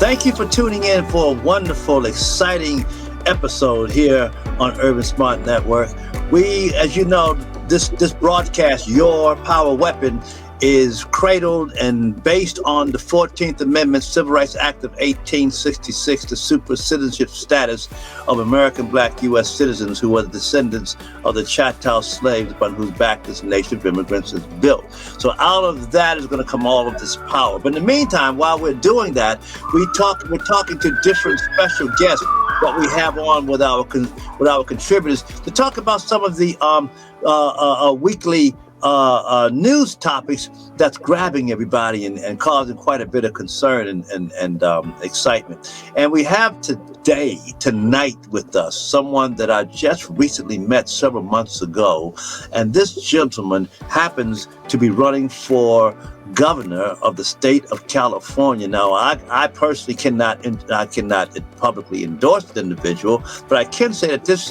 Thank you for tuning in for a wonderful, exciting episode here on Urban Smart Network. We, as you know, this broadcast, Your Power Weapon, is cradled and based on the 14th Amendment Civil Rights Act of 1866, the super citizenship status of American black U.S. citizens who were the descendants of the Choctaw slaves upon whose back this nation of immigrants is built. So out of that is going to come all of this power. But in the meantime, while we're doing that, we're talking to different special guests that we have on with our contributors to talk about some of the weekly news topics that's grabbing everybody and causing quite a bit of concern and excitement. And we have tonight with us someone that I just recently met several months ago, and this gentleman happens to be running for governor of the state of California. Now, I personally cannot publicly endorse the individual, but I can say that this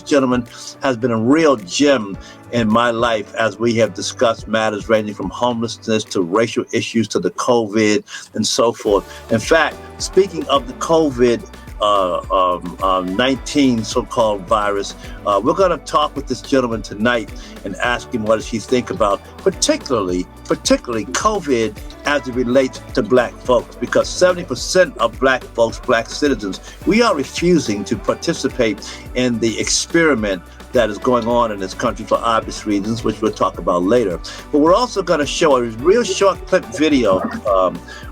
gentleman has been a real gem in my life as we have discussed matters ranging from homelessness to racial issues to the COVID and so forth. In fact, speaking of the COVID-19 so-called virus, we're going to talk with this gentleman tonight and ask him what does he think about particularly COVID as it relates to black folks, because 70% of black folks, black citizens, we are refusing to participate in the experiment that is going on in this country for obvious reasons, which we'll talk about later. But we're also going to show a real short clip video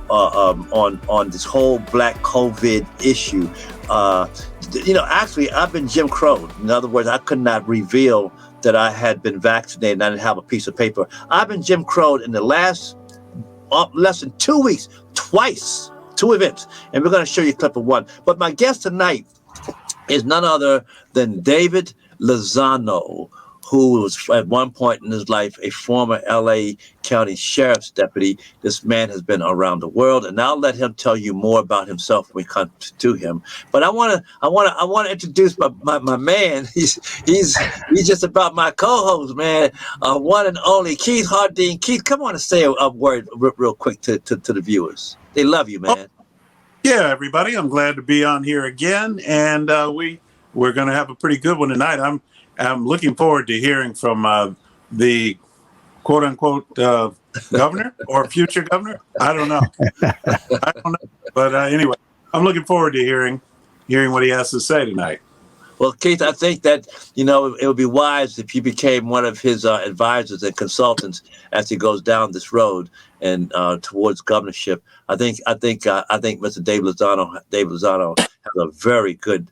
on this whole black COVID issue. Actually, I've been Jim Crowed. In other words, I could not reveal that I had been vaccinated and I didn't have a piece of paper. I've been Jim Crowed in the last less than 2 weeks, twice, 2 events. And we're going to show you a clip of one. But my guest tonight is none other than Daivd Lazono, who was at one point in his life a former LA County Sheriff's deputy. This man has been around the world, and I'll let him tell you more about himself when we come to him. But I want to introduce my man. He's just about my co-host, man. One and only Keith Hardine. Keith, come on and say a word real quick to the viewers. They love you, man. Yeah, everybody. I'm glad to be on here again, and we're going to have a pretty good one tonight. I'm looking forward to hearing from the quote unquote governor or future governor. I don't know. But anyway, I'm looking forward to hearing what he has to say tonight. Well, Keith, I think that, it would be wise if you became one of his advisors and consultants as he goes down this road and towards governorship. I think Mr. Daivd Lazono has a very good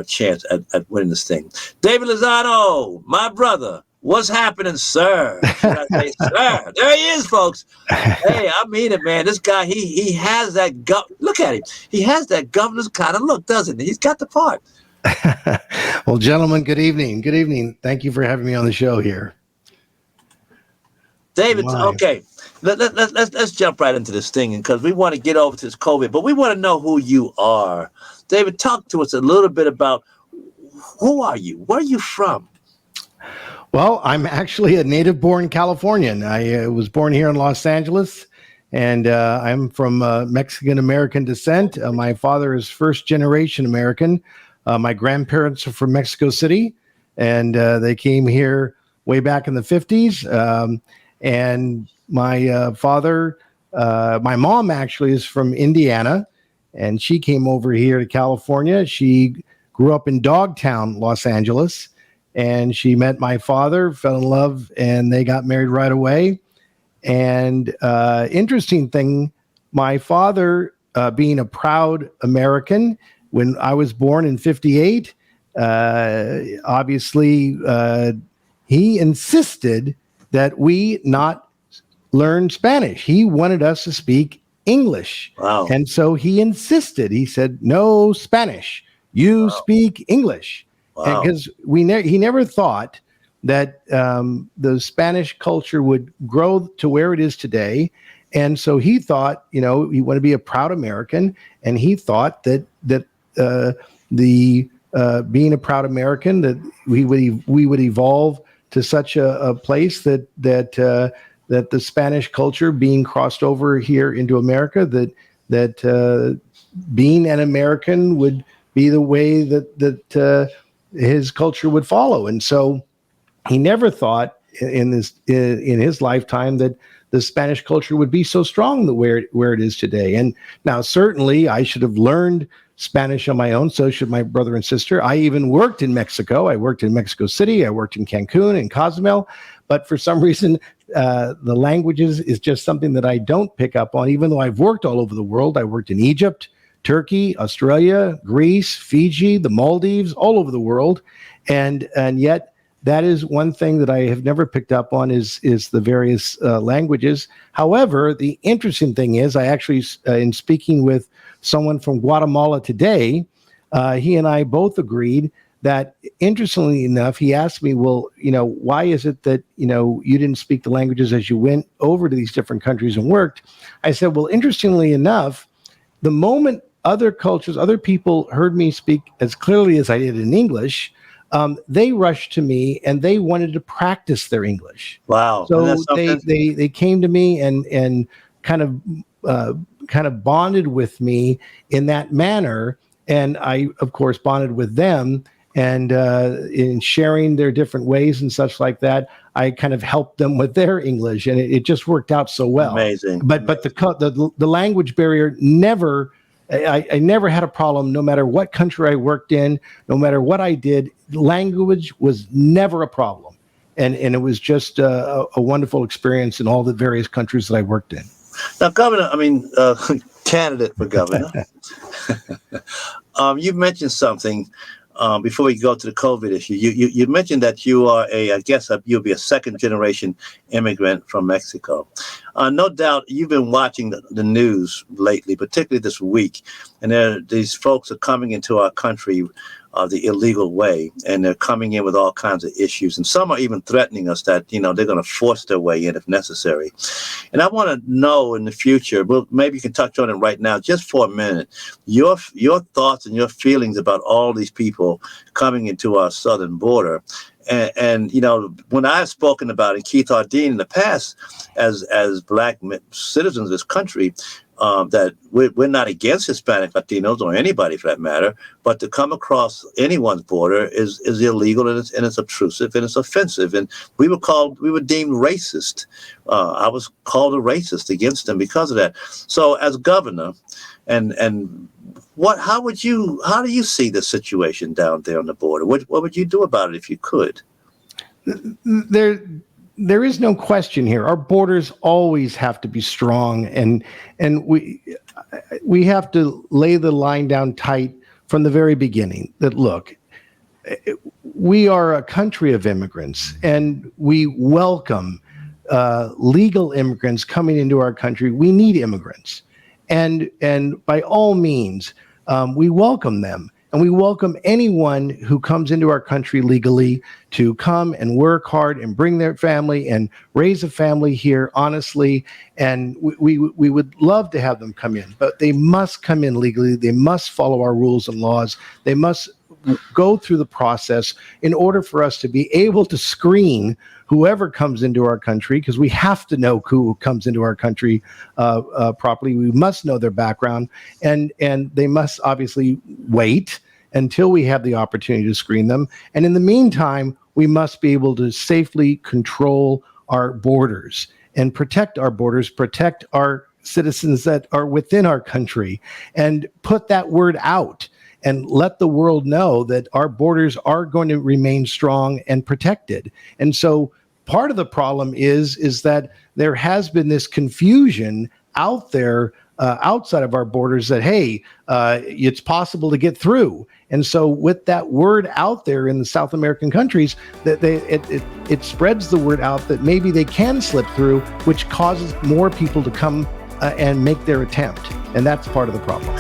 chance at winning this thing. Daivd Lazono, my brother, what's happening, sir? Should I say, sir? There he is, folks. Hey, I mean it, man. This guy, he has that look at him. He has that governor's kind of look, doesn't he? He's got the part. Well, gentlemen, good evening. Good evening. Thank you for having me on the show here. David, okay. Let's jump right into this thing, because we want to get over to this COVID, but we want to know who you are. David, talk to us a little bit about who are you? Where are you from? Well, I'm actually a native-born Californian. I was born here in Los Angeles, and I'm from Mexican-American descent. My father is first-generation American. My grandparents are from Mexico City, and they came here way back in the 50s. And my my mom actually is from Indiana, and she came over here to California. She grew up in Dogtown, Los Angeles, and she met my father, fell in love, and they got married right away. And interesting thing, my father, being a proud American, when I was born in 58, obviously he insisted that we not learn Spanish. He wanted us to speak English. Wow. And so he insisted. He said, no Spanish. You speak English. Wow. Because he never thought that the Spanish culture would grow to where it is today. And so he thought, he wanted to be a proud American. And he thought that being a proud American, that we would evolve to such a place that the Spanish culture being crossed over here into America, that that being an American would be the way that his culture would follow. And so he never thought in his lifetime that the Spanish culture would be so strong where it is today. And now, certainly, I should have learned Spanish on my own. So should my brother and sister. I even worked in Mexico. I worked in Mexico City. I worked in Cancun and Cozumel. But for some reason, the languages is just something that I don't pick up on, even though I've worked all over the world. I worked in Egypt, Turkey, Australia, Greece, Fiji, the Maldives, all over the world. And yet, that is one thing that I have never picked up on is the various languages. However, the interesting thing is I actually, in speaking with someone from Guatemala today, he and I both agreed that, interestingly enough, he asked me, well, why is it that, you didn't speak the languages as you went over to these different countries and worked? I said, well, interestingly enough, the moment other cultures, other people heard me speak as clearly as I did in English, they rushed to me and they wanted to practice their English. Wow! So they came to me and kind of bonded with me in that manner, and I of course bonded with them. And in sharing their different ways and such like that, I kind of helped them with their English, and it just worked out so well. Amazing. But the language barrier never. I never had a problem, no matter what country I worked in, no matter what I did. Language was never a problem. And it was just a wonderful experience in all the various countries that I worked in. Now, Governor, candidate for governor, you mentioned something before we go to the COVID issue. You mentioned that you are you'll be a second generation immigrant from Mexico. No doubt you've been watching the news lately, particularly this week, and these folks are coming into our country the illegal way, and they're coming in with all kinds of issues, and some are even threatening us that they're going to force their way in if necessary. And I want to know in the future, well, maybe you can touch on it right now just for a minute, your thoughts and your feelings about all these people coming into our southern border. And when I've spoken about it, Keith Hardine in the past, as Black citizens of this country, that we're not against Hispanic, Latinos, or anybody for that matter, but to come across anyone's border is illegal, and it's obtrusive and it's offensive. And we were deemed racist. I was called a racist against them because of that. So as governor, how do you see the situation down there on the border? What would you do about it if you could? There is no question here. Our borders always have to be strong, and we have to lay the line down tight from the very beginning. That look, we are a country of immigrants, and we welcome legal immigrants coming into our country. We need immigrants, and by all means, we welcome them. And we welcome anyone who comes into our country legally to come and work hard and bring their family and raise a family here honestly. And we would love to have them come in, but they must come in legally. They must follow our rules and laws. They must go through the process in order for us to be able to screen whoever comes into our country, because we have to know who comes into our country properly. We must know their background, and they must obviously wait until we have the opportunity to screen them. And in the meantime, we must be able to safely control our borders and protect our borders, protect our citizens that are within our country, and put that word out and let the world know that our borders are going to remain strong and protected. And so part of the problem is that there has been this confusion out there outside of our borders that, hey, it's possible to get through. And so with that word out there in the South American countries, that it spreads the word out that maybe they can slip through, which causes more people to come and make their attempt. And that's part of the problem.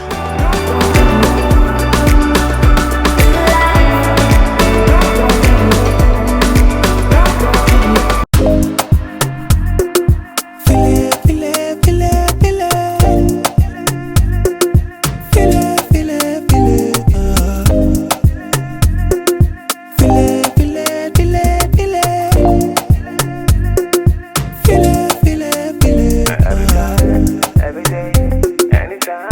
Every day, anytime.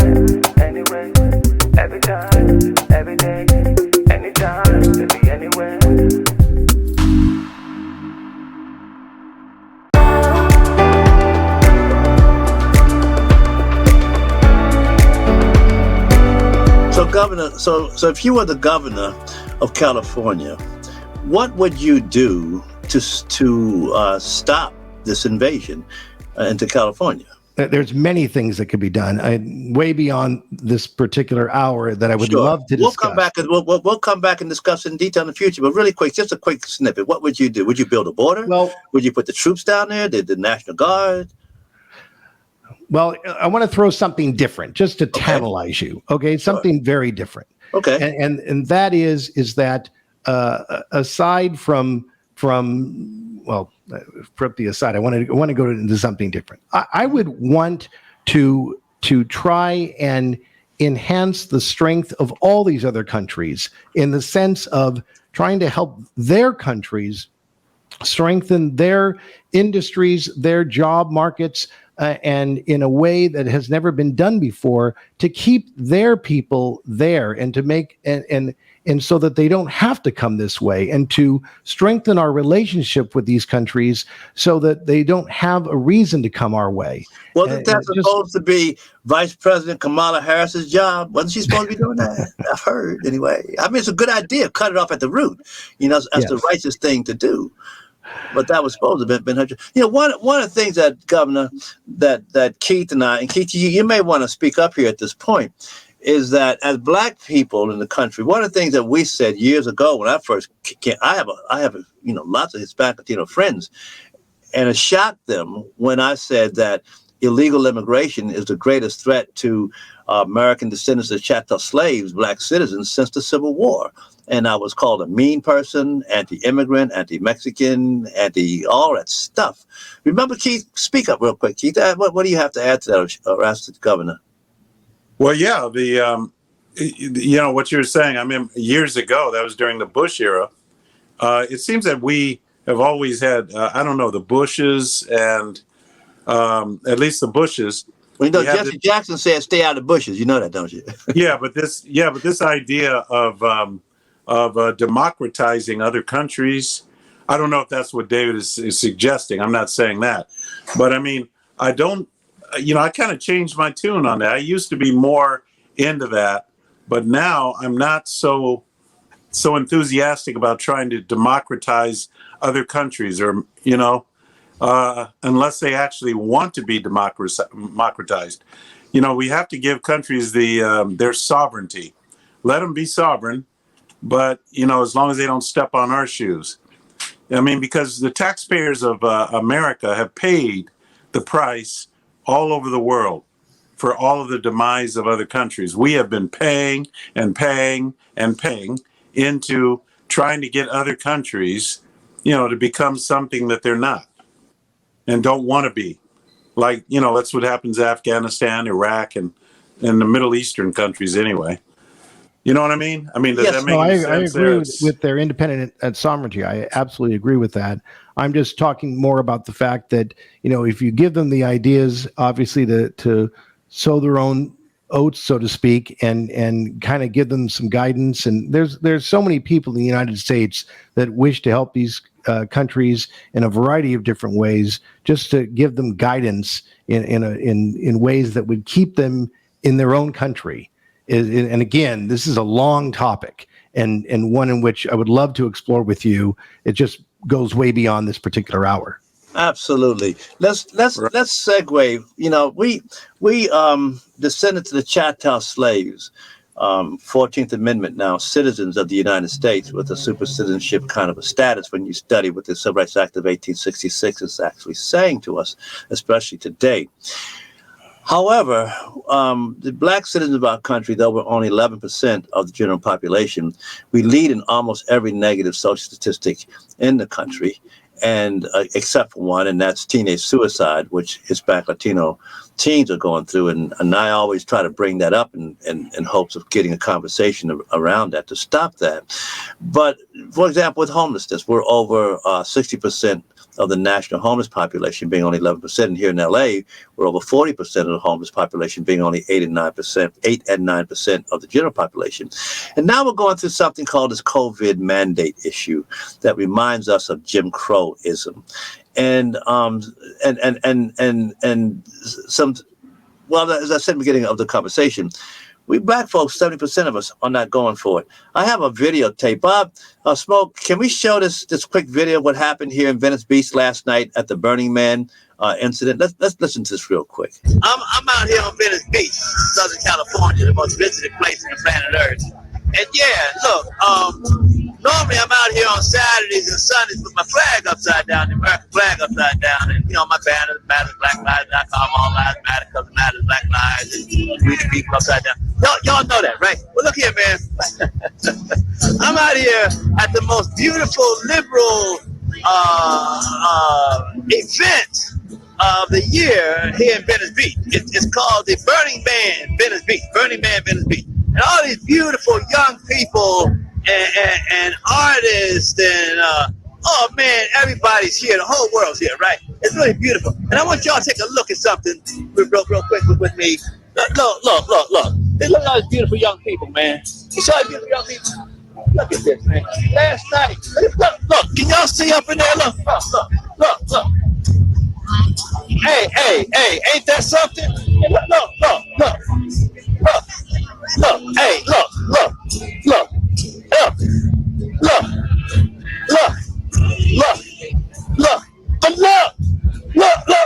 Governor, so if you were the governor of California, what would you do to stop this invasion into California? There's many things that could be done, way beyond this particular hour, that I would love to discuss. We'll come back and discuss in detail in the future. But really quick, just a quick snippet. What would you do? Would you build a border? Well, would you put the troops down there? The National Guard? Well, I want to throw something different just to tantalize you. Okay, something very different. Okay, and that is that aside from the aside, I want to go into something different. I would want to try and enhance the strength of all these other countries in the sense of trying to help their countries strengthen their industries, their job markets, and in a way that has never been done before, to keep their people there and to make and so that they don't have to come this way, and to strengthen our relationship with these countries so that they don't have a reason to come our way. Wasn't that supposed to be Vice President Kamala Harris's job? Wasn't she supposed to be doing that? I've heard anyway. I mean, it's a good idea. Cut it off at the root. That's the righteous thing to do. But that was supposed to have been her. One of the things that Governor, that Keith and Keith, you may want to speak up here at this point, is that as Black people in the country, one of the things that we said years ago when I first came, I have lots of Hispanic Latino friends, and it shocked them when I said that illegal immigration is the greatest threat to American descendants of chattel slaves, Black citizens, since the Civil War. And I was called a mean person, anti-immigrant, anti-Mexican, all that stuff. Remember, Keith? Speak up real quick, Keith. What do you have to add to that, or ask the governor? Well, yeah, what you're saying, I mean, years ago, that was during the Bush era. It seems that we have always had, the Bushes and at least the Bushes. Well, Jesse Jackson said, "Stay out of the bushes." You know that, don't you? But this idea of democratizing other countries, I don't know if that's what David is suggesting. I'm not saying that, but I mean, I kind of changed my tune on that. I used to be more into that, but now I'm not so enthusiastic about trying to democratize other countries, or unless they actually want to be democratized. We have to give countries their sovereignty. Let them be sovereign, but as long as they don't step on our shoes. I mean, because the taxpayers of America have paid the price all over the world for all of the demise of other countries. We have been paying and paying and paying into trying to get other countries, to become something that they're not and don't want to be. Like, that's what happens in Afghanistan, Iraq, and in the Middle Eastern countries anyway. You know what I mean? I mean, does that make sense? I agree with their independent and sovereignty. I absolutely agree with that. I'm just talking more about the fact that, if you give them the ideas, obviously to sow their own oats, so to speak, and kind of give them some guidance. And there's so many people in the United States that wish to help these countries in a variety of different ways, just to give them guidance in ways that would keep them in their own country. And again, this is a long topic, and one in which I would love to explore with you. It just goes way beyond this particular hour. Absolutely. Let's segue. We descendants of the chattel slaves, 14th Amendment, now citizens of the United States with a super citizenship kind of a status. When you study what the Civil Rights Act of 1866 is actually saying to us, especially today. However, the Black citizens of our country, though we're only 11% of the general population, we lead in almost every negative social statistic in the country, and except for one, and that's teenage suicide, which Hispanic Latino teens are going through. And I always try to bring that up in hopes of getting a conversation around that to stop that. But, for example, with homelessness, we're over 60% of the national homeless population, being only 11%. And here in LA, we're over 40% of the homeless population, being only 8 and 9% of the general population. And now we're going through something called this COVID mandate issue that reminds us of Jim Crow-ism. And some, well, as I said in the beginning of the conversation, We black folks, 70% of us are not going for it. I have a videotape. Bob, Smoke, can we show this quick video of what happened here in Venice Beach last night at the Burning Man incident? Let's listen to this real quick. I'm out here on Venice Beach, Southern California, the most visited place on the planet Earth. And yeah, look, normally I'm out here on Saturdays and Sundays with my flag upside down, the American flag upside down, and my banner matters, Black Lives Matter, all lives matter, because it matters, Black Lives, and we the people upside down. Y'all know that, right? Well, look here, man. I'm out here at the most beautiful liberal event of the year here in Venice Beach. It's called the Burning Man Venice Beach. Burning Man Venice Beach. And all these beautiful young people and artists and oh man, everybody's here. The whole world's here, right? It's really beautiful. And I want y'all to take a look at something real quick with me. Look. Look at all these beautiful young people, man. You saw these beautiful young people? Look at this, man. Last night. Look. Can y'all see up in there? Look. Hey, ain't that something? Look. Hey, look.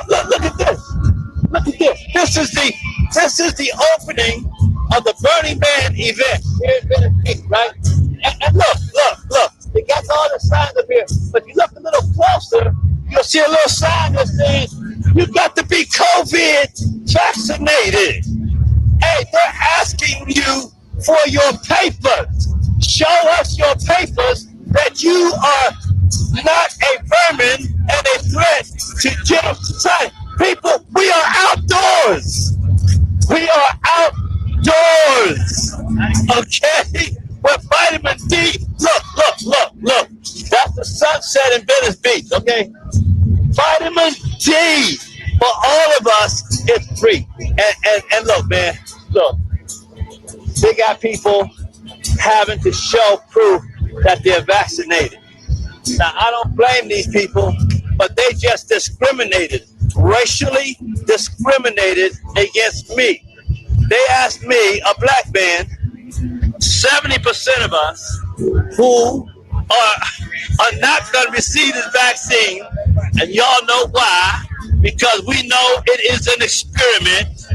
But look at this. Look at this. This is the opening of the Burning Man event here in Venice Beach, right? And look. They got all the signs up here. But if you look a little closer, you'll see a little sign that says, you got to be COVID vaccinated. Hey, they're asking you for your papers. Show us your papers that you are not a vermin and a threat to general society. People, we are outdoors. Okay? With vitamin D. Look. That's the sunset in Venice Beach, okay? Vitamin D for all of us is free. And look, man, look. They got people having to show proof that they're vaccinated. Now, I don't blame these people, but they just discriminated, racially discriminated against me. They asked me, a black man, 70% of us who are not going to receive this vaccine, and y'all know why, because we know it is an experiment.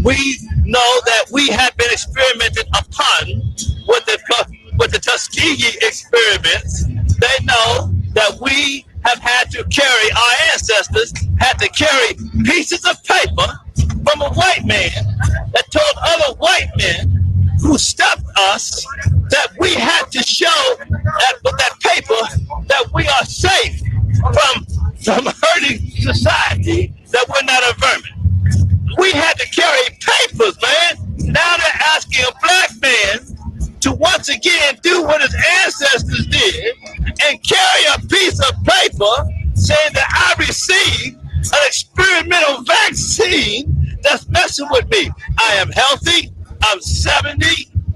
We know that we have been experimented upon with the Tuskegee experiments. They know that we have had to carry, our ancestors had to carry pieces of paper from a white man that told other white men who stopped us that we had to show that with that paper that we are safe from hurting society, that we're not a vermin. We had to carry papers, man. Now they're asking a black man to once again do what his ancestors did and carry a piece of paper saying that I received an experimental vaccine that's messing with me. I am healthy. I'm 70.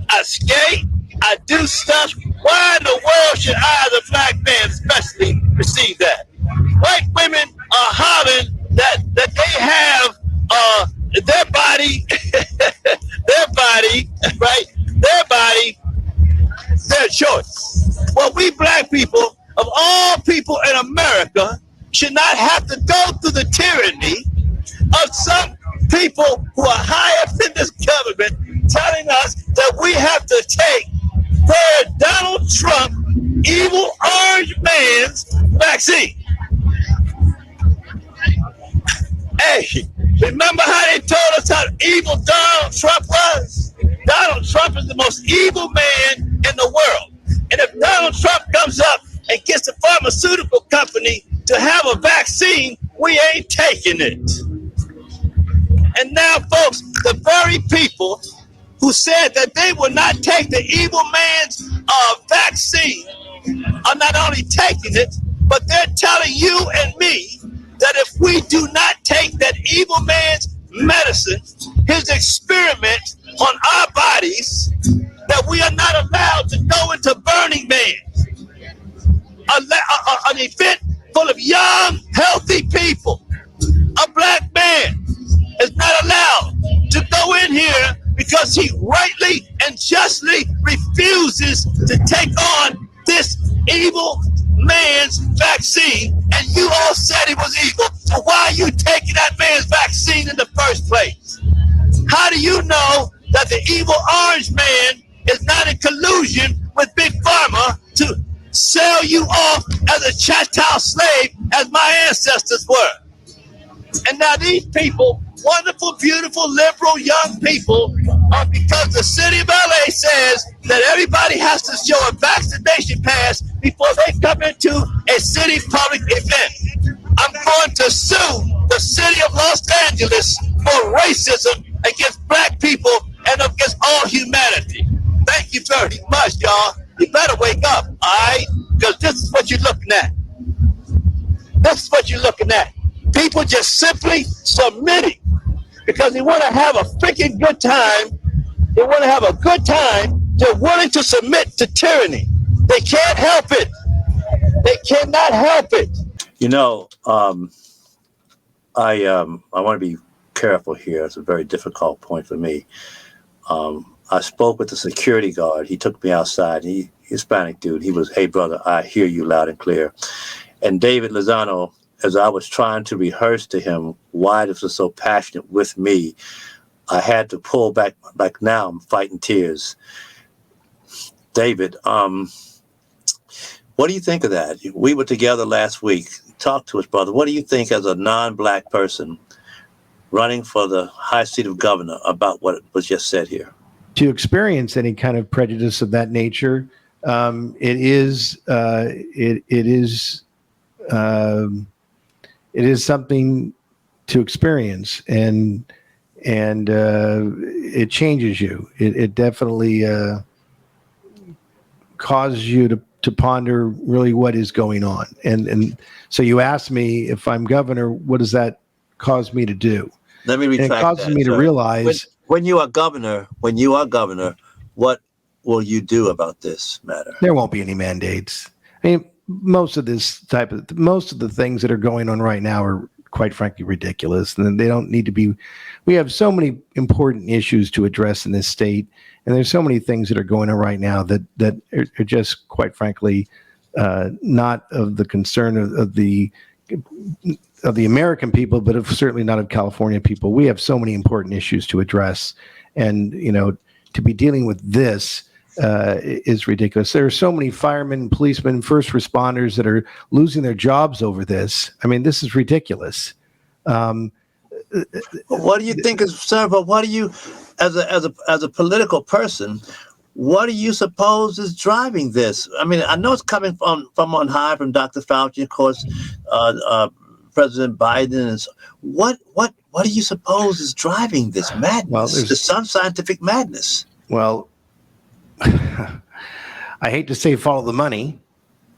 I skate. I do stuff. Why in the world should I, as a black man especially, receive that? White women are hollering that they have their body, right? Their body, their choice. Well, we black people, of all people in America, should not have to go through the tyranny of some people who are high up in this government telling us that we have to take their Donald Trump evil orange man's vaccine. Hey, remember how they told us how evil Donald Trump was? Donald Trump is the most evil man in the world. And if Donald Trump comes up and gets a pharmaceutical company to have a vaccine, we ain't taking it. And now, folks, the very people who said that they will not take the evil man's vaccine are not only taking it, but they're telling you and me that if we do not take that evil man's medicine, his experiment on our bodies, that we are not allowed to go into Burning Man, an event full of young, healthy people. A black man is not allowed to go in here because he rightly and justly refuses to take on this evil man's vaccine, and you all said he was evil. So why are you taking that man's vaccine in the first place? How do you know that the evil orange man is not in collusion with Big Pharma to sell you off as a chattel slave as my ancestors were? And now these people, wonderful, beautiful, liberal, young people, are because the city of LA says that everybody has to show a vaccination pass before they come into a city public event. I'm going to sue the city of Los Angeles for racism against black people and against all humanity. Thank you very much, y'all. You better wake up, all right? Because this is what you're looking at. This is what you're looking at. People just simply submitting because they want to have a freaking good time. They want to have a good time. They're willing to submit to tyranny. They can't help it. They cannot help it. You know, I want to be careful here. It's a very difficult point for me. I spoke with the security guard. He took me outside. He Hispanic dude. He was, hey brother, I hear you loud and clear. And Daivd Lazono, as I was trying to rehearse to him why this was so passionate with me, I had to pull back. Like now, I'm fighting tears. David, what do you think of that? We were together last week. Talk to us, brother. What do you think as a non-black person running for the high seat of governor about what was just said here? To experience any kind of prejudice of that nature, it is something to experience, and it changes you. It definitely causes you to ponder really what is going on. And so you asked me, if I'm governor, what does that cause me to do? Let me retract that. It causes me to realize when you are governor, what will you do about this matter? There won't be any mandates. I mean, most of the things that are going on right now are quite frankly ridiculous, and they don't need to be. We have so many important issues to address in this state, and there's so many things that are going on right now that are just quite frankly not of the concern of the American people, but certainly not of California people. We have so many important issues to address, and to be dealing with this is ridiculous. There are so many firemen, policemen, first responders that are losing their jobs over this. I mean, this is ridiculous. What do you think is, sir? But what do you, as a political person, what do you suppose is driving this? I mean, I know it's coming from on high, from Dr. Fauci, of course, President Biden. And so, what do you suppose is driving this madness? Well, this unscientific madness. Well, I hate to say follow the money,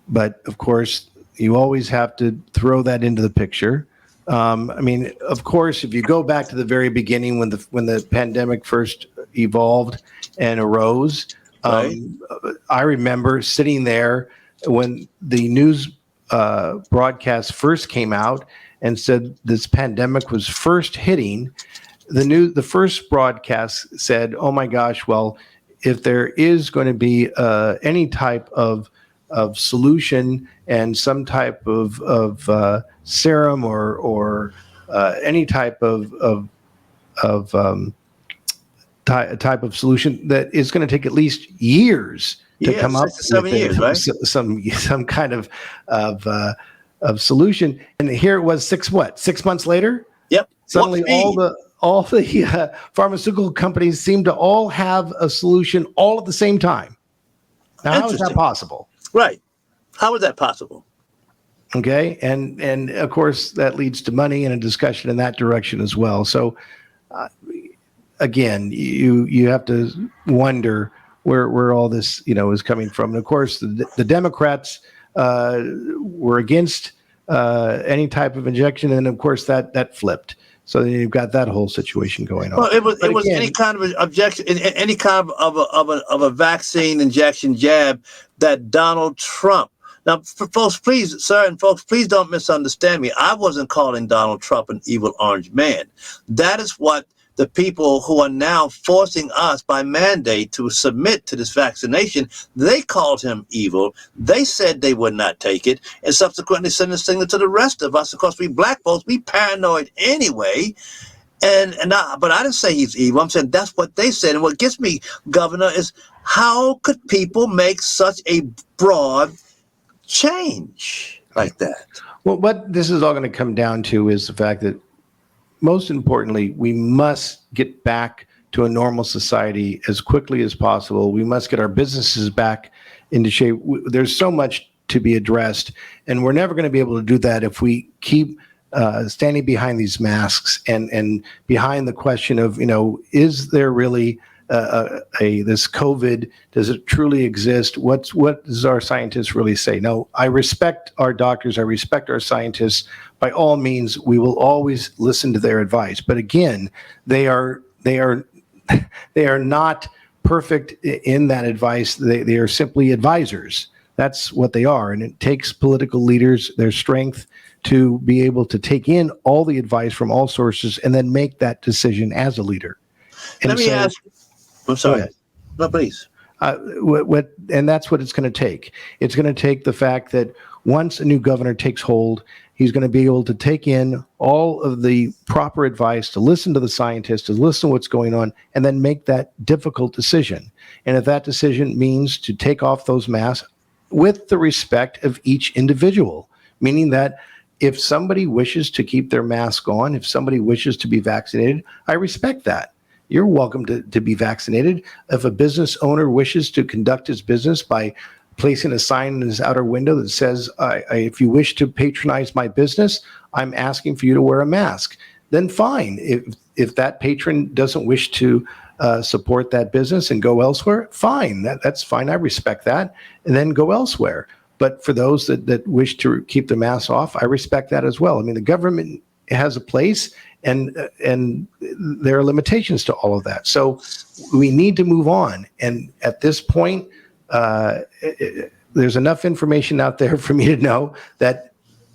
but of course you always have to throw that into the picture. I mean, of course, if you go back to the very beginning when the pandemic first evolved and arose, right. I remember sitting there when the news broadcast first came out and said this pandemic was first hitting. The first broadcast said, "Oh my gosh, well, if there is going to be any type of solution and some type of serum or any type of type of solution that is going to take at least years to come up with some kind of solution." And here it was 6 months later. Yep. Suddenly all the pharmaceutical companies seem to all have a solution all at the same time. Now, how is that possible? Right. How is that possible? Okay. And of course, that leads to money and a discussion in that direction as well. So, again, you have to wonder where all this, is coming from. And of course, the Democrats were against any type of injection. And of course, that flipped. So then you've got that whole situation going on. Well, it was any kind of objection, any kind of a vaccine injection jab that Donald Trump. Now, folks, please, sir, and folks, please don't misunderstand me. I wasn't calling Donald Trump an evil orange man. That is what the people who are now forcing us by mandate to submit to this vaccination, they called him evil. They said they would not take it, and subsequently sent a signal to the rest of us. Of course, we black folks, we paranoid anyway. But I didn't say he's evil. I'm saying that's what they said. And what gets me, Governor, is how could people make such a broad change like that? Well, what this is all going to come down to is the fact that, most importantly, we must get back to a normal society as quickly as possible. We must get our businesses back into shape. There's so much to be addressed, and we're never going to be able to do that if we keep standing behind these masks and behind the question of, is there really this COVID? Does it truly exist? What does our scientists really say? No, I respect our doctors. I respect our scientists. By all means, we will always listen to their advice. But again, they are not perfect in that advice. They are simply advisors. That's what they are. And it takes political leaders, their strength, to be able to take in all the advice from all sources and then make that decision as a leader. And Let me ask. I'm sorry. No, please. And that's what it's going to take. It's going to take the fact that once a new governor takes hold, he's going to be able to take in all of the proper advice, to listen to the scientists, to listen to what's going on, and then make that difficult decision. And if that decision means to take off those masks with the respect of each individual, meaning that if somebody wishes to keep their mask on, if somebody wishes to be vaccinated, I respect that. You're welcome to be vaccinated. If a business owner wishes to conduct his business by placing a sign in his outer window that says, if you wish to patronize my business, I'm asking for you to wear a mask, then fine. If that patron doesn't wish to support that business and go elsewhere, fine. That's fine. I respect that. And then go elsewhere. But for those that wish to keep the mask off, I respect that as well. I mean, the government has a place, and there are limitations to all of that. So we need to move on. And at this point, there's enough information out there for me to know that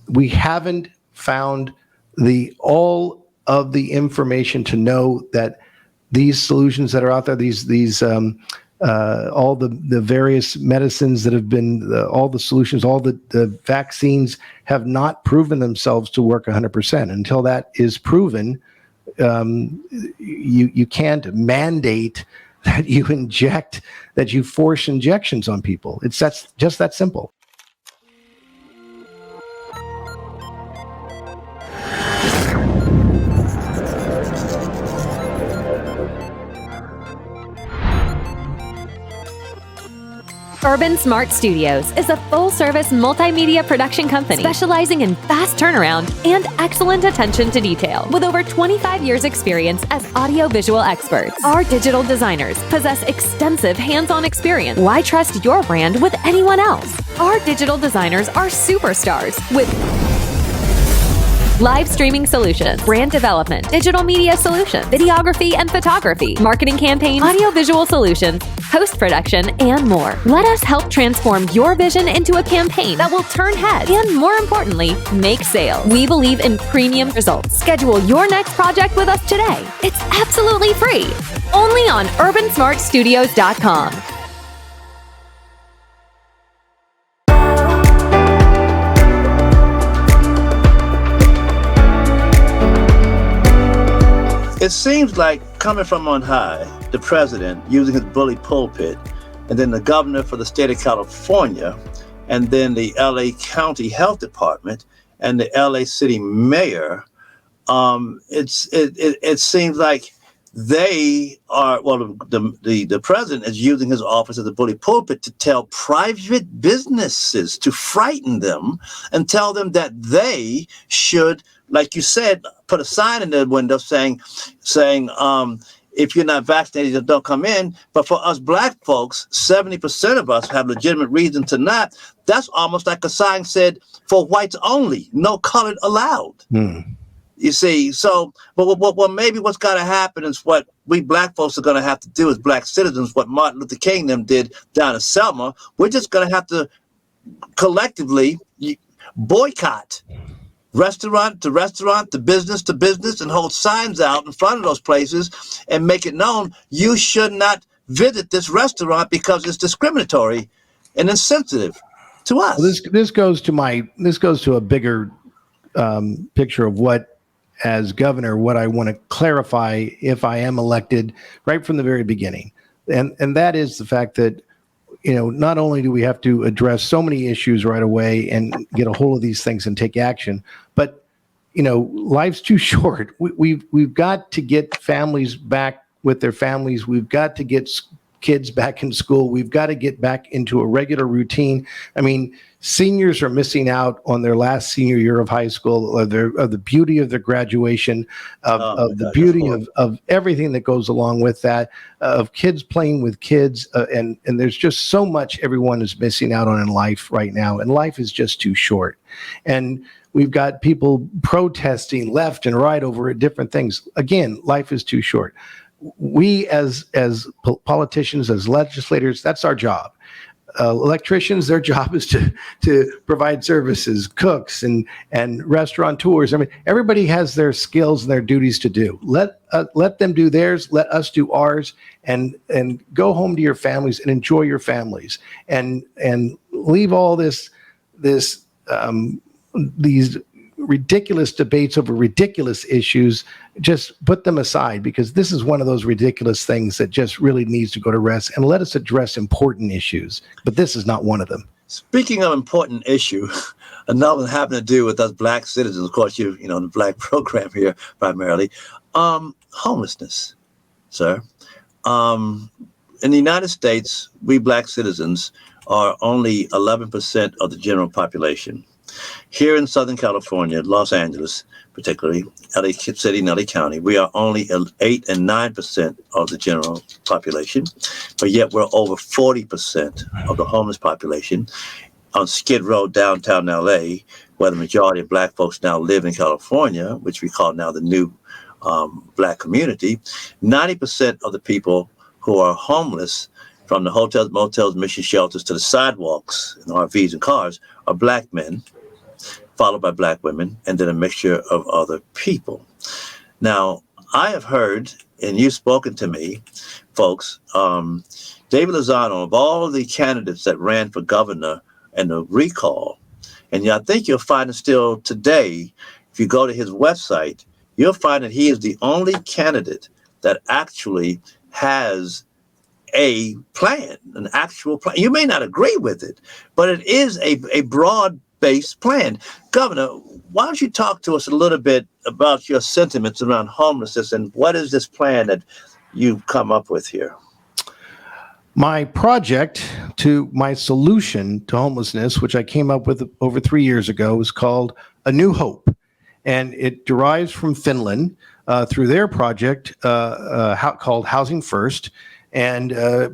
we haven't found all of the information to know that these solutions that are out there, all the various medicines that have been, all the solutions, all the vaccines have not proven themselves to work 100%. Until that is proven, you can't mandate that you force injections on people. That's just that simple. Urban Smart Studios is a full-service multimedia production company specializing in fast turnaround and excellent attention to detail. With over 25 years' experience as audiovisual experts, our digital designers possess extensive hands-on experience. Why trust your brand with anyone else? Our digital designers are superstars with live streaming solutions, brand development, digital media solutions, videography and photography, marketing campaigns, audiovisual solutions, post-production, and more. Let us help transform your vision into a campaign that will turn heads and, more importantly, make sales. We believe in premium results. Schedule your next project with us today. It's absolutely free. Only on urbansmartstudios.com. It seems like, coming from on high, the president using his bully pulpit, and then the governor for the state of California, and then the LA County Health Department, and the LA City Mayor, it seems like they are, the president is using his office as a bully pulpit to tell private businesses, to frighten them and tell them that they should, like you said, put a sign in the window saying, if you're not vaccinated, don't come in. But for us black folks, 70% of us have legitimate reason to not. That's almost like a sign said, for whites only, no colored allowed. You see, so, but maybe what's got to happen is what we black folks are going to have to do as black citizens, what Martin Luther King them did down in Selma. We're just going to have to collectively boycott restaurant to restaurant, to business, and hold signs out in front of those places and make it known you should not visit this restaurant because it's discriminatory and insensitive to us. Well, this goes to a bigger picture of what, as governor, what I want to clarify if I am elected right from the very beginning, and that is the fact that, not only do we have to address so many issues right away and get a hold of these things and take action, but life's too short. We've got to get families back with their families. We've got to get kids back in school. We've got to get back into a regular routine. I mean, seniors are missing out on their last senior year of high school, of the beauty of their graduation, of the beauty of everything that goes along with that, of kids playing with kids. And there's just so much everyone is missing out on in life right now. And life is just too short. And we've got people protesting left and right over different things. Again, life is too short. We as politicians, as legislators, that's our job. Electricians, their job is to provide services, cooks and restaurateurs. I mean, everybody has their skills and their duties to do. Let them do theirs. Let us do ours, and go home to your families and enjoy your families, and leave all these ridiculous debates over ridiculous issues. Just put them aside, because this is one of those ridiculous things that just really needs to go to rest, and let us address important issues. But this is not one of them. Speaking of important issue, another one having to do with us black citizens, of course, the black program here primarily, homelessness, sir. In the United States, we black citizens are only 11% of the general population. Here in Southern California, Los Angeles, particularly LA City and LA County, we are only 8 and 9% of the general population, but yet we're over 40% of the homeless population. On Skid Row, downtown LA, where the majority of black folks now live in California, which we call now the new black community, 90% of the people who are homeless, from the hotels, motels, mission shelters to the sidewalks and RVs and cars, are black men, followed by black women, and then a mixture of other people. Now, I have heard, and you've spoken to me, folks, Daivd Lazono, of all the candidates that ran for governor and the recall, and I think you'll find it still today, if you go to his website, you'll find that he is the only candidate that actually has a plan, an actual plan. You may not agree with it, but it is a broad-based plan. Governor, why don't you talk to us a little bit about your sentiments around homelessness, and what is this plan that you've come up with here? My solution to homelessness, which I came up with over 3 years ago, is called A New Hope. And it derives from Finland through their project called Housing First. And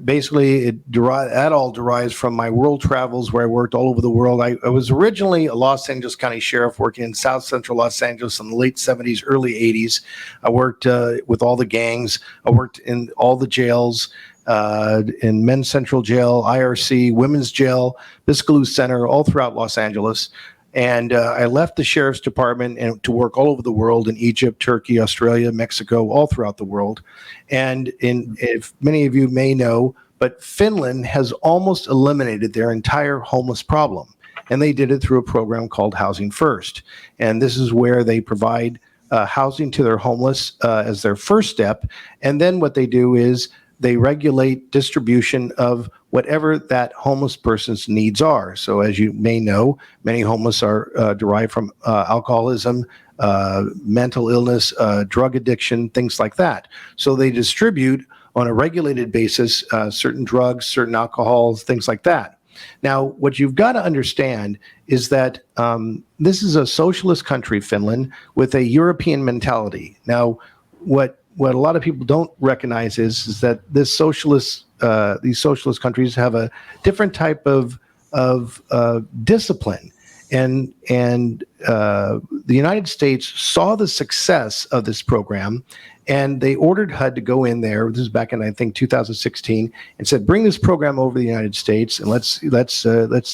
basically, that all derives from my world travels, where I worked all over the world. I was originally a Los Angeles County Sheriff working in South Central Los Angeles in the late 70s, early 80s. I worked with all the gangs. I worked in all the jails, in Men's Central Jail, IRC, Women's Jail, Biscayne Center, all throughout Los Angeles. And I left the sheriff's department and to work all over the world, in Egypt, Turkey, Australia, Mexico, all throughout the world. And if many of you may know, but Finland has almost eliminated their entire homeless problem. And they did it through a program called Housing First. And this is where they provide housing to their homeless as their first step. And then what they do is they regulate distribution of whatever that homeless person's needs are. So as you may know, many homeless are derived from alcoholism, mental illness, drug addiction, things like that. So they distribute on a regulated basis certain drugs, certain alcohols, things like that. Now, what you've got to understand is that this is a socialist country, Finland, with a European mentality. Now, what a lot of people don't recognize is that these socialist countries have a different type of discipline, and the United States saw the success of this program, and they ordered HUD to go in there. This is back in, I think, 2016, and said, "Bring this program over to the United States and let's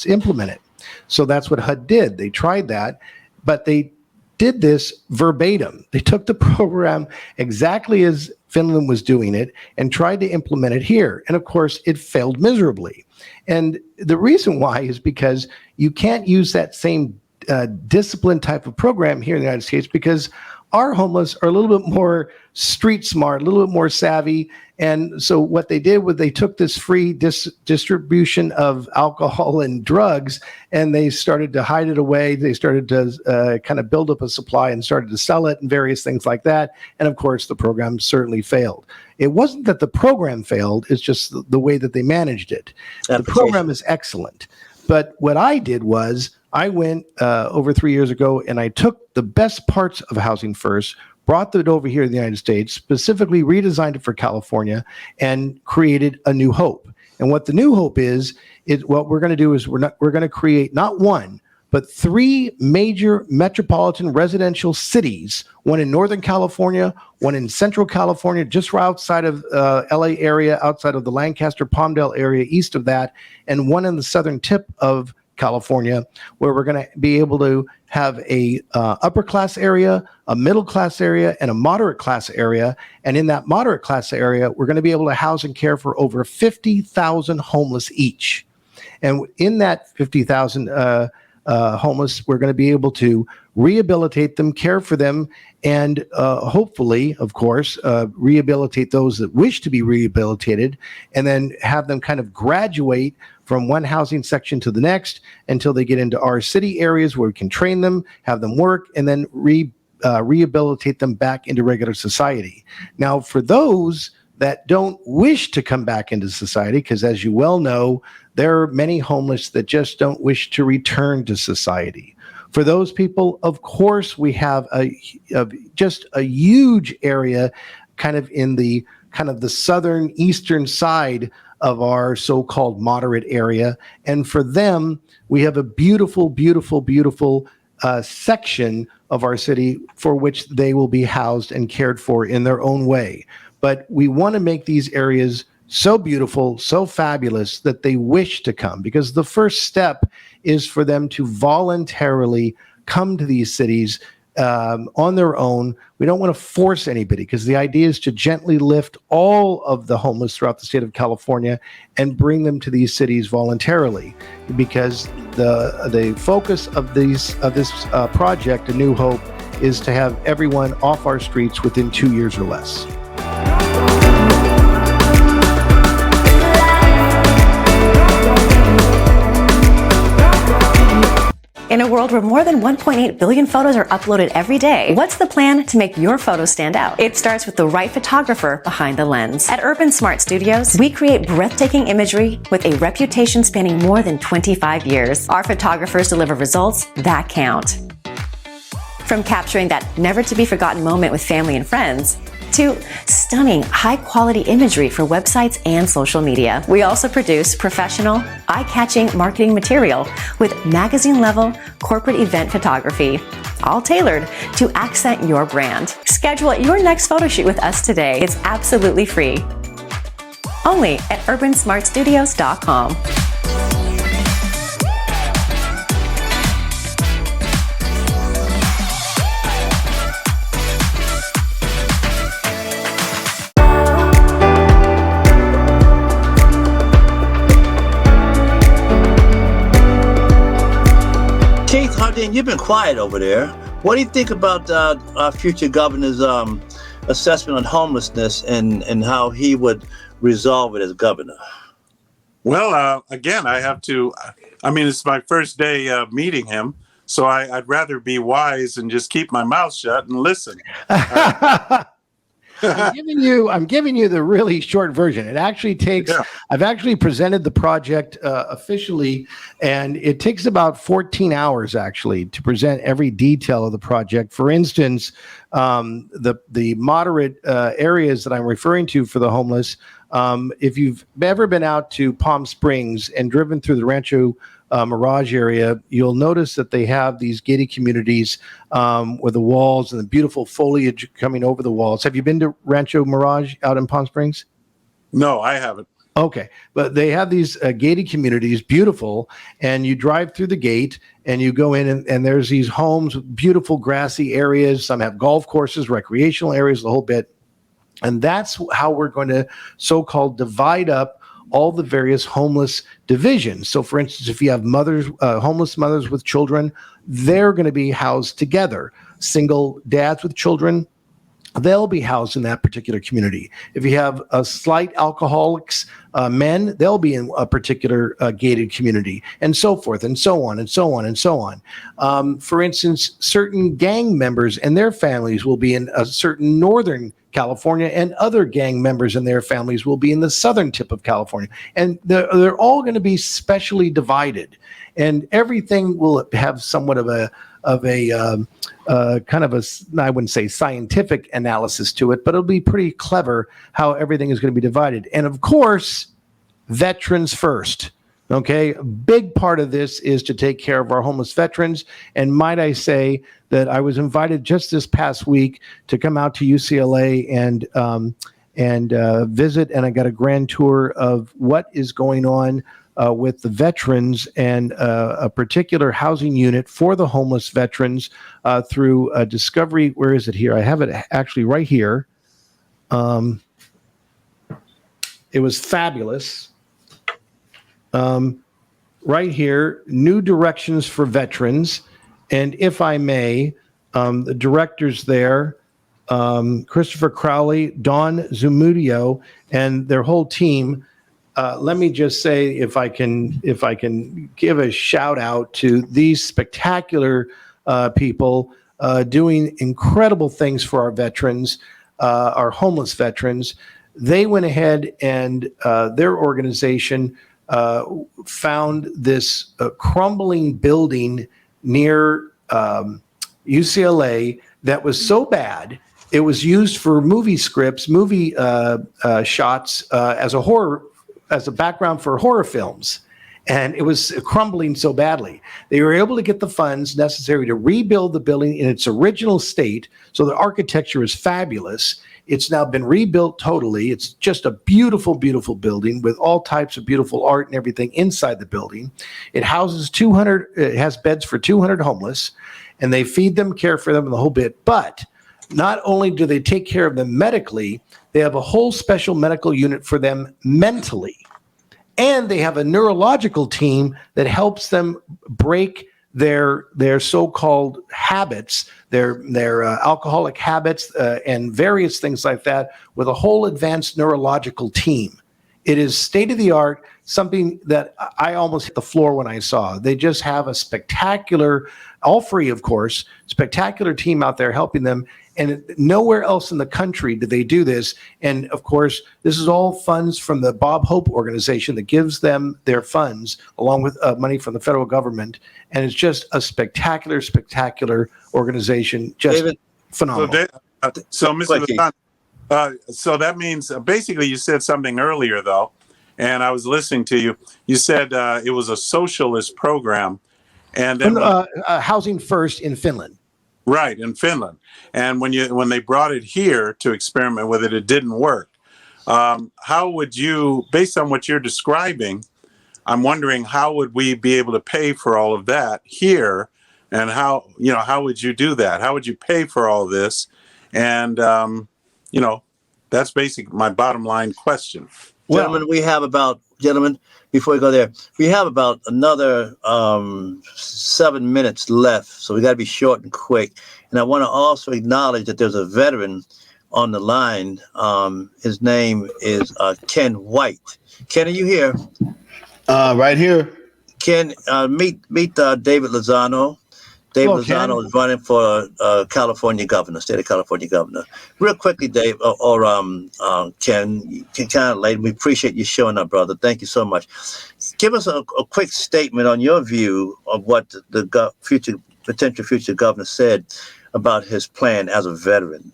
implement it." So that's what HUD did. They tried that, but they did this verbatim. They took the program exactly as Finland was doing it and tried to implement it here. And of course, it failed miserably. And the reason why is because you can't use that same discipline type of program here in the United States, because our homeless are a little bit more street smart, a little bit more savvy. And so what they did was they took this free distribution of alcohol and drugs, and they started to hide it away. They started to kind of build up a supply and started to sell it and various things like that. And of course, the program certainly failed. It wasn't that the program failed, it's just the way that they managed it. The program is excellent. But what I did was I went over 3 years ago and I took the best parts of Housing First, brought it over here to the United States, specifically redesigned it for California, and created a New Hope. And what the New Hope is what we're going to do is we're going to create not one, but 3 major metropolitan residential cities, one in Northern California, one in Central California, just right outside of LA area, outside of the Lancaster, Palmdale area, east of that, and one in the southern tip of California, where we're going to be able to have a upper class area, a middle class area, and a moderate class area. And in that moderate class area, we're going to be able to house and care for over 50,000 homeless each. And in that 50,000 homeless, we're going to be able to rehabilitate them, care for them, and hopefully, of course, rehabilitate those that wish to be rehabilitated, and then have them kind of graduate from one housing section to the next until they get into our city areas where we can train them, have them work, and then rehabilitate them back into regular society. Now, for those that don't wish to come back into society, because as you well know, there are many homeless that just don't wish to return to society. For those people, of course, we have just a huge area kind of in the southern eastern side of our so-called moderate area. And for them, we have a beautiful, beautiful, beautiful section of our city for which they will be housed and cared for in their own way. But we want to make these areas so beautiful, so fabulous that they wish to come, because the first step is for them to voluntarily come to these cities on their own. We don't want to force anybody, because the idea is to gently lift all of the homeless throughout the state of California and bring them to these cities voluntarily, because the focus of this project, A New Hope, is to have everyone off our streets within 2 years or less. In a world where more than 1.8 billion photos are uploaded every day, what's the plan to make your photos stand out? It starts with the right photographer behind the lens. At Urban Smart Studios, we create breathtaking imagery with a reputation spanning more than 25 years. Our photographers deliver results that count. From capturing that never-to-be-forgotten moment with family and friends, to stunning, high-quality imagery for websites and social media. We also produce professional, eye-catching marketing material with magazine-level corporate event photography, all tailored to accent your brand. Schedule your next photo shoot with us today. It's absolutely free. Only at urbansmartstudios.com. Keith Hardine, you've been quiet over there. What do you think about our future governor's assessment on homelessness and how he would resolve it as governor? Well, again, it's my first day meeting him, so I'd rather be wise and just keep my mouth shut and listen. I'm giving you the really short version. It actually takes, I've actually presented the project officially, and it takes about 14 hours actually to present every detail of the project. For instance, the moderate areas that I'm referring to for the homeless, if you've ever been out to Palm Springs and driven through the Rancho Mirage area, you'll notice that they have these gated communities with the walls and the beautiful foliage coming over the walls. Have you been to Rancho Mirage out in Palm Springs? No, I haven't. Okay, but they have these gated communities, beautiful, and you drive through the gate and you go in and there's these homes, beautiful grassy areas. Some have golf courses, recreational areas, the whole bit. And that's how we're going to so-called divide up all the various homeless divisions. So, for instance, if you have mothers, homeless mothers with children, they're going to be housed together. Single dads with children, they'll be housed in that particular community. If you have slight alcoholics, men, they'll be in a particular gated community, and so forth, and so on, and so on, and so on. For instance, certain gang members and their families will be in a certain northern California, and other gang members and their families will be in the southern tip of California. And they're all going to be specially divided. And everything will have somewhat of a kind of a, I wouldn't say scientific analysis to it, but it'll be pretty clever how everything is going to be divided. And of course, veterans first. Okay, a big part of this is to take care of our homeless veterans. And might I say that I was invited just this past week to come out to UCLA and visit, and I got a grand tour of what is going on with the veterans and a particular housing unit for the homeless veterans through Discovery. Where is it here? I have it actually right here. It was fabulous. Right here, New Directions for Veterans. And if I may, the directors there, Christopher Crowley, Dawn Zumudio, and their whole team. Let me just say, if I can give a shout out to these spectacular people doing incredible things for our veterans, our homeless veterans. They went ahead and their organization found this crumbling building near UCLA that was so bad it was used for movie scripts, movie shots as a background for horror films. And it was crumbling so badly. They were able to get the funds necessary to rebuild the building in its original state. So the architecture is fabulous. It's now been rebuilt totally. It's just a beautiful, beautiful building with all types of beautiful art and everything inside the building. It houses 200, it has beds for 200 homeless, and they feed them, care for them, and the whole bit. But not only do they take care of them medically, they have a whole special medical unit for them mentally. And they have a neurological team that helps them break their so-called habits, their alcoholic habits and various things like that, with a whole advanced neurological team. It is state-of-the-art, something that I almost hit the floor when I saw. They just have a spectacular, all free of course, spectacular team out there helping them. And nowhere else in the country do they do this. And of course, this is all funds from the Bob Hope organization that gives them their funds, along with money from the federal government. And it's just a spectacular, spectacular organization. Just David, phenomenal. So Mr. Lazono, so that means basically you said something earlier, though, and I was listening to you. You said it was a socialist program. And then Housing First in Finland. Right, in Finland. And when they brought it here to experiment with it, it didn't work. How would you, based on what you're describing, I'm wondering how would we be able to pay for all of that here, and how would you do that? How would you pay for all this? And that's basically my bottom line question. Gentlemen, before we go there, we have about another 7 minutes left, so we got to be short and quick. And I want to also acknowledge that there's a veteran on the line. His name is Ken White. Ken, are you here? Right here. Ken, meet Daivd Lazono. Daivd Lazono is running for California governor, state of California governor. Real quickly, Dave, or Ken, you can kind of late. We appreciate you showing up, brother. Thank you so much. Give us a quick statement on your view of what the potential future governor said about his plan as a veteran.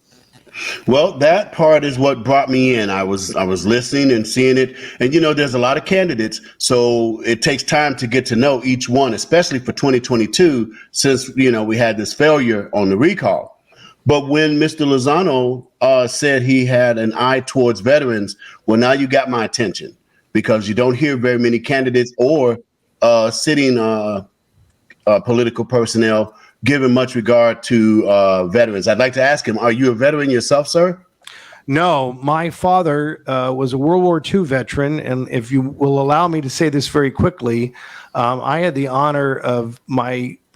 Well, that part is what brought me in. I was listening and seeing it. And, there's a lot of candidates, so it takes time to get to know each one, especially for 2022, since, we had this failure on the recall. But when Mr. Lazono said he had an eye towards veterans, well, now you got my attention. because you don't hear very many candidates or sitting political personnel giving much regard to veterans. I'd like to ask him, are you a veteran yourself, sir? No, my father was a World War II veteran, and if you will allow me to say this very quickly, I had the honor of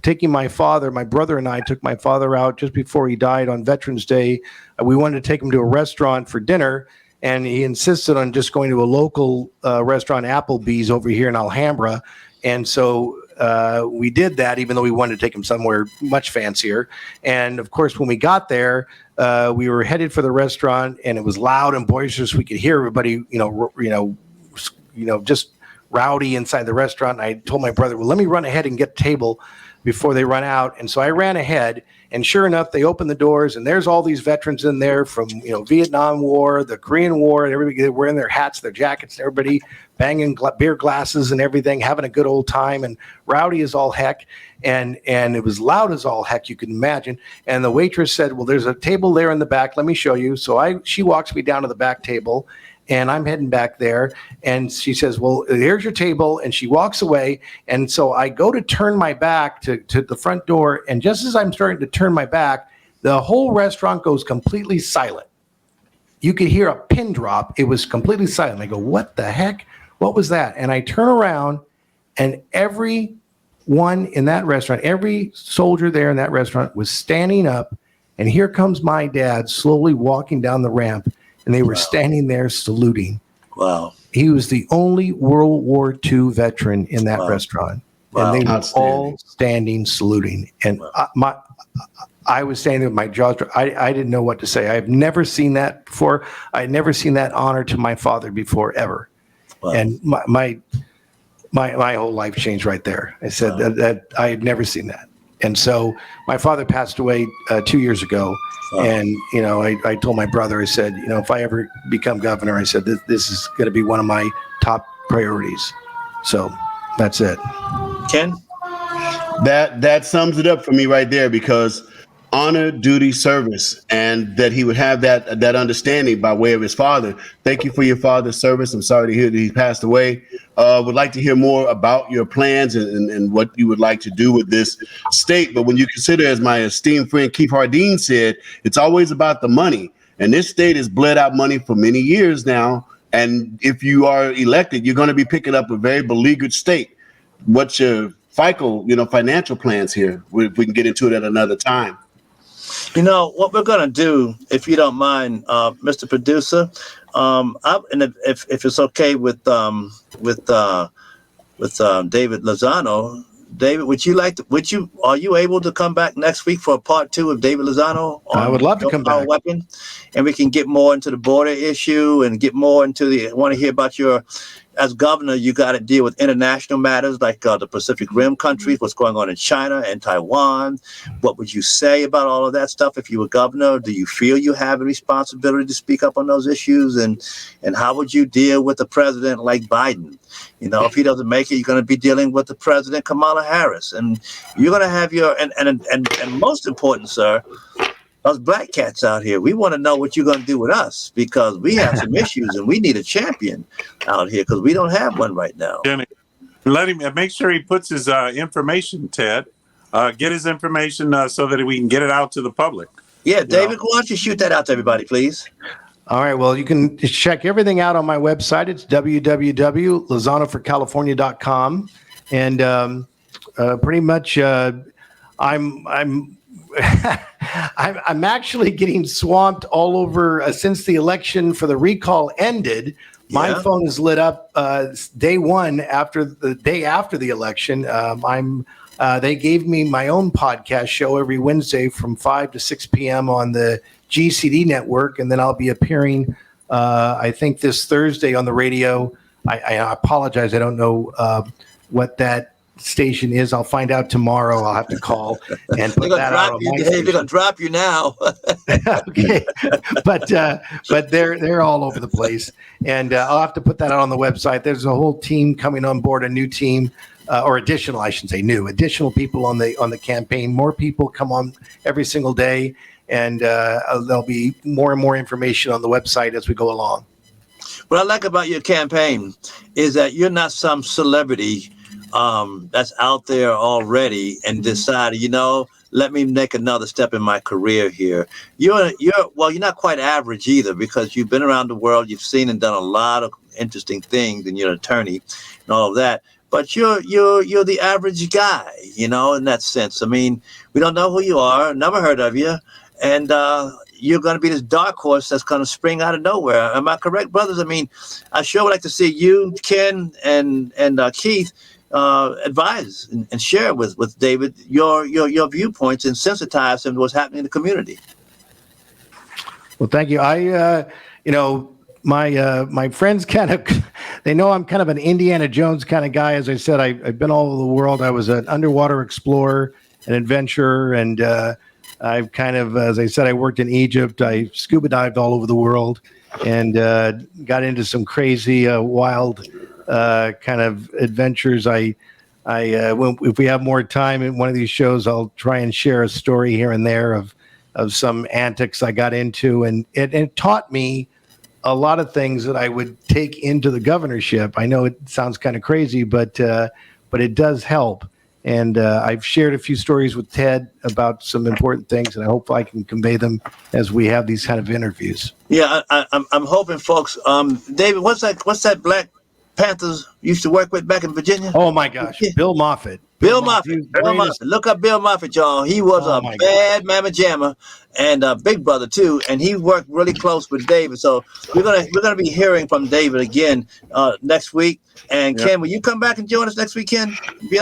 taking my brother and I took my father out just before he died on Veterans Day. We wanted to take him to a restaurant for dinner, and he insisted on just going to a local restaurant, Applebee's, over here in Alhambra. And so we did that, even though we wanted to take him somewhere much fancier. And of course, when we got there, we were headed for the restaurant, and it was loud and boisterous. We could hear everybody, just rowdy inside the restaurant. And I told my brother, well, let me run ahead and get a table before they run out. And so I ran ahead, and sure enough, they opened the doors, and there's all these veterans in there from, Vietnam War, the Korean War, and everybody. They were wearing their hats, their jackets, and everybody banging beer glasses and everything, having a good old time, and rowdy as all heck. And it was loud as all heck, you can imagine. And the waitress said, well, there's a table there in the back. Let me show you. So she walks me down to the back table, and I'm heading back there. And she says, well, here's your table. And she walks away. And so I go to turn my back to the front door. And just as I'm starting to turn my back, the whole restaurant goes completely silent. You could hear a pin drop. It was completely silent. I go, what the heck? What was that? And I turn around, and everyone in that restaurant, every soldier there in that restaurant was standing up. And here comes my dad slowly walking down the ramp. And they were standing there saluting. Wow. He was the only World War II veteran in that restaurant. Wow. And they were all standing saluting. And I was standing there with my jaws dropped. I didn't know what to say. I've never seen that before. I had never seen that honor to my father before, ever. Wow. And my whole life changed right there. I said that I had never seen that. And so my father passed away 2 years ago. And, I told my brother, I said, if I ever become governor, I said, this is going to be one of my top priorities. So that's it. Ken? That sums it up for me right there, because honor, duty, service, and that he would have that understanding by way of his father. Thank you for your father's service. I'm sorry to hear that he passed away. Would like to hear more about your plans and what you would like to do with this state. But when you consider, as my esteemed friend Keith Hardine said, it's always about the money. And this state has bled out money for many years now. And if you are elected, you're going to be picking up a very beleaguered state. What's your financial plans here? If we can get into it at another time. What we're going to do, if you don't mind, Mr. Producer, if it's okay with Daivd Lazono, David, are you able to come back next week for a part 2 of Daivd Lazono? I would love to come back. Weapon, and we can get more into the border issue and get more into want to hear about as governor, you got to deal with international matters like the Pacific Rim countries, what's going on in China and Taiwan. What would you say about all of that stuff if you were governor? Do you feel you have a responsibility to speak up on those issues? And how would you deal with a president like Biden? If he doesn't make it, you're going to be dealing with the president, Kamala Harris. And you're going to have and most important, sir, us black cats out here, we want to know what you're going to do with us, because we have some issues and we need a champion out here because we don't have one right now. Let him make sure he puts his information, Ted. Get his information so that we can get it out to the public. Yeah, David, why don't you shoot that out to everybody, please? All right. Well, you can check everything out on my website. It's www.lazonoforcalifornia.com. And pretty much I'm actually getting swamped all over since the election for the recall ended. My phone is lit up day one after the election. They gave me my own podcast show every Wednesday from 5 to 6 p.m. on the GCD network, and then I'll be appearing I think this Thursday on the radio. I apologize, I don't know what that station is. I'll find out tomorrow. I'll have to call and put that out. They're gonna drop you now. Okay, but they're all over the place, and I'll have to put that out on the website. There's a whole team coming on board, a new team, or additional, I shouldn't say new, additional people on the campaign. More people come on every single day, and there'll be more and more information on the website as we go along. What I like about your campaign is that you're not some celebrity that's out there already and decided, let me make another step in my career here. You're not quite average either, because you've been around the world, you've seen and done a lot of interesting things, and you're an attorney and all of that. But you're the average guy, in that sense. I mean, we don't know who you are, never heard of you, and you're going to be this dark horse that's going to spring out of nowhere. Am I correct, brothers? I mean, I sure would like to see you, Ken, and Keith advise and share with Daivd your viewpoints and sensitize him to what's happening in the community. Well, thank you. My friends they know I'm kind of an Indiana Jones kind of guy. As I said, I've been all over the world. I was an underwater explorer, an adventurer, and I've kind of, as I said, I worked in Egypt. I scuba dived all over the world and got into some crazy, wild kind of adventures. If we have more time in one of these shows, I'll try and share a story here and there of some antics I got into, and it taught me a lot of things that I would take into the governorship. I know it sounds kind of crazy, but it does help. And I've shared a few stories with Ted about some important things, and I hope I can convey them as we have these kind of interviews. Yeah, I'm hoping, folks. David, what's that Black Panthers used to work with back in Virginia? Oh my gosh, Bill Moffett. Bill Moffett. Look up Bill Moffett, y'all. He was a bad mamma jamma and a big brother too, and he worked really close with David. So we're gonna be hearing from David again next week. And Ken, will you come back and join us next weekend?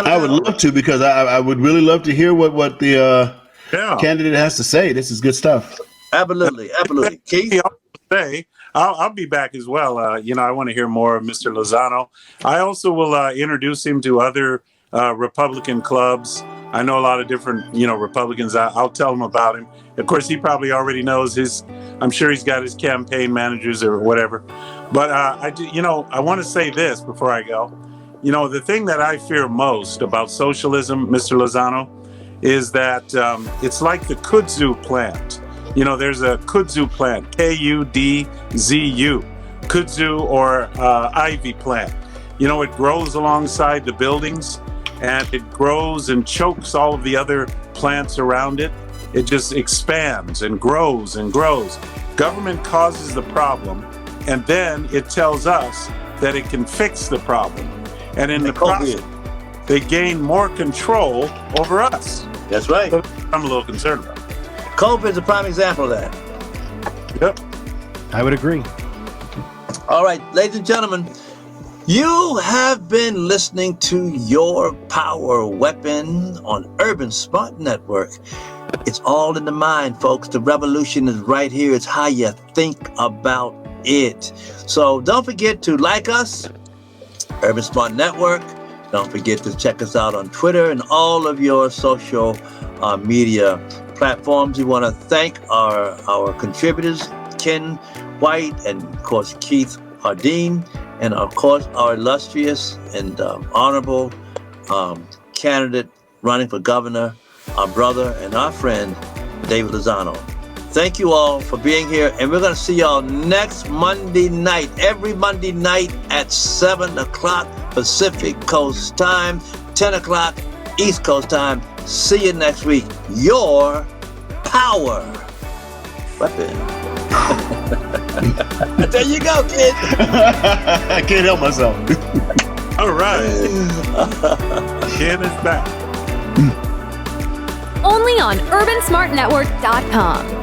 I would love to, because I would really love to hear what the candidate has to say. This is good stuff. Absolutely. Keith? I'll be back as well. I want to hear more of Mr. Lozano. I also will introduce him to other Republican clubs. I know a lot of different, Republicans. I'll tell him about him. Of course, he probably already knows I'm sure he's got his campaign managers or whatever. But I want to say this before I go. The thing that I fear most about socialism, Mr. Lozano, is that it's like the kudzu plant. There's a kudzu plant, Kudzu, kudzu or ivy plant. It grows alongside the buildings, and it grows and chokes all of the other plants around it. It just expands and grows and grows. Government causes the problem, and then it tells us that it can fix the problem. And in the process, they gain more control over us. That's right. So I'm a little concerned about it. COVID is a prime example of that. Yep. I would agree. All right, ladies and gentlemen, you have been listening to Your Power Weapon on Urban Smart Network. It's all in the mind, folks. The revolution is right here. It's how you think about it. So don't forget to like us, Urban Smart Network. Don't forget to check us out on Twitter and all of your social media platforms. We want to thank our contributors, Ken White and, of course, Keith Hardine, and, of course, our illustrious and honorable candidate running for governor, our brother and our friend, Daivd Lazono. Thank you all for being here, and we're going to see y'all next Monday night, every Monday night at 7 o'clock Pacific Coast time, 10 o'clock East Coast time. See you next week. Your Power Weapon. There you go, kid. I can't help myself. All right. Ken is back. Only on UrbanSmartNetwork.com.